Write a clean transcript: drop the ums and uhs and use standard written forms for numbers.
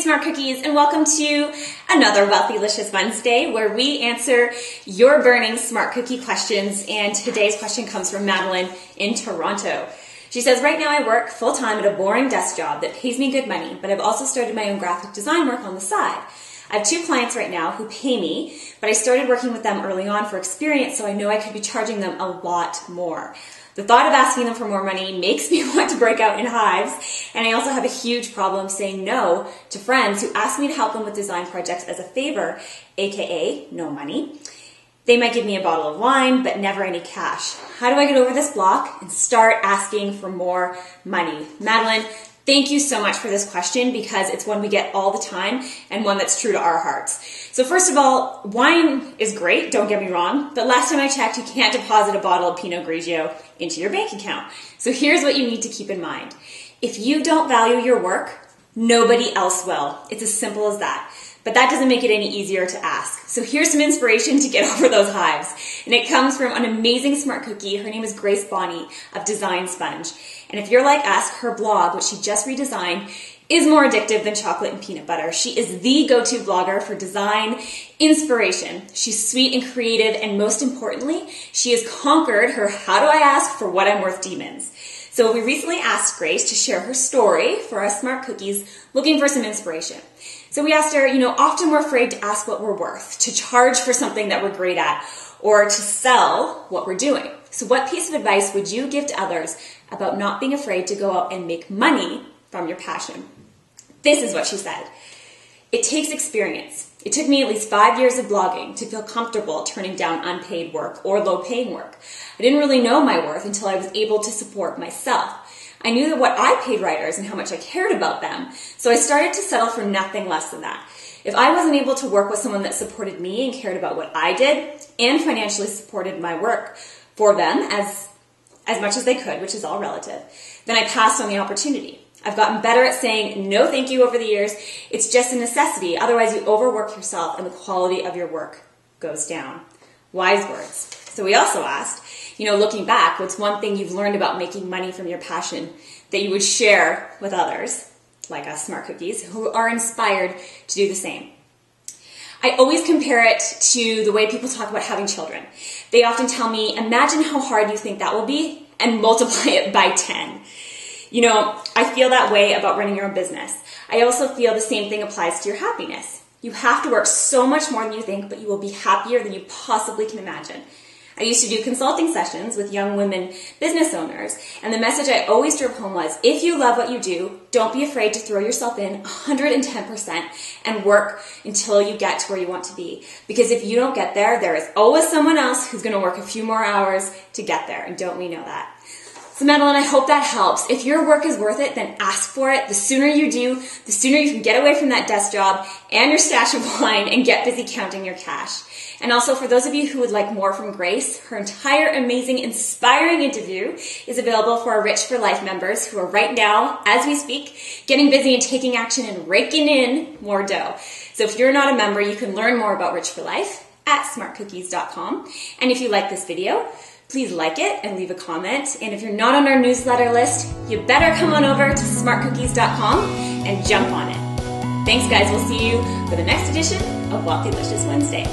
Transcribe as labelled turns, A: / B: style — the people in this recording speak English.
A: Smart Cookies, and welcome to another Wealthylicious Wednesday where we answer your burning smart cookie questions. And today's question comes from Madeline in Toronto. She says, right now I work full-time at a boring desk job that pays me good money, but I've also started my own graphic design work on the side. I have 2 clients right now who pay me, but I started working with them early on for experience, so I know I could be charging them a lot more. The thought of asking them for more money makes me want to break out in hives, and I also have a huge problem saying no to friends who ask me to help them with design projects as a favor, aka no money. They might give me a bottle of wine, but never any cash. How do I get over this block and start asking for more money? Madeline, thank you so much for this question because it's one we get all the time and one that's true to our hearts. So first of all, wine is great, don't get me wrong, but last time I checked, you can't deposit a bottle of Pinot Grigio into your bank account. So here's what you need to keep in mind. If you don't value your work, nobody else will. It's as simple as that. But that doesn't make it any easier to ask. So here's some inspiration to get over those hives. And it comes from an amazing smart cookie. Her name is Bonney of Design Sponge. And if you're like us, her blog, which she just redesigned, is more addictive than chocolate and peanut butter. She is the go-to blogger for design inspiration. She's sweet and creative, and most importantly, she has conquered her how do I ask for what I'm worth demons. So we recently asked Grace to share her story for our smart cookies, looking for some inspiration. So we asked her, often we're afraid to ask what we're worth, to charge for something that we're great at, or to sell what we're doing. So what piece of advice would you give to others about not being afraid to go out and make money from your passion? This is what she said. It takes experience. It took me at least 5 years of blogging to feel comfortable turning down unpaid work or low-paying work. I didn't really know my worth until I was able to support myself. I knew that what I paid writers and how much I cared about them, so I started to settle for nothing less than that. If I wasn't able to work with someone that supported me and cared about what I did and financially supported my work for them as much as they could, which is all relative, then I passed on the opportunity. I've gotten better at saying no thank you over the years. It's just a necessity. Otherwise, you overwork yourself and the quality of your work goes down. Wise words. So we also asked, looking back, what's one thing you've learned about making money from your passion that you would share with others, like us smart cookies, who are inspired to do the same? I always compare it to the way people talk about having children. They often tell me, imagine how hard you think that will be and multiply it by 10. I feel that way about running your own business. I also feel the same thing applies to your happiness. You have to work so much more than you think, but you will be happier than you possibly can imagine. I used to do consulting sessions with young women business owners, and the message I always drove home was, if you love what you do, don't be afraid to throw yourself in 110% and work until you get to where you want to be. Because if you don't get there, there is always someone else who's going to work a few more hours to get there, and don't we know that? So Madeline, I hope that helps. If your work is worth it, then ask for it. The sooner you do, the sooner you can get away from that desk job and your stash of wine and get busy counting your cash. And also for those of you who would like more from Grace, her entire amazing, inspiring interview is available for our Rich for Life members who are right now, as we speak, getting busy and taking action and raking in more dough. So if you're not a member, you can learn more about Rich for Life at smartcookies.com. And if you like this video, please like it and leave a comment. And if you're not on our newsletter list, you better come on over to smartcookies.com and jump on it. Thanks, guys. We'll see you for the next edition of Wealthylicious Wednesday.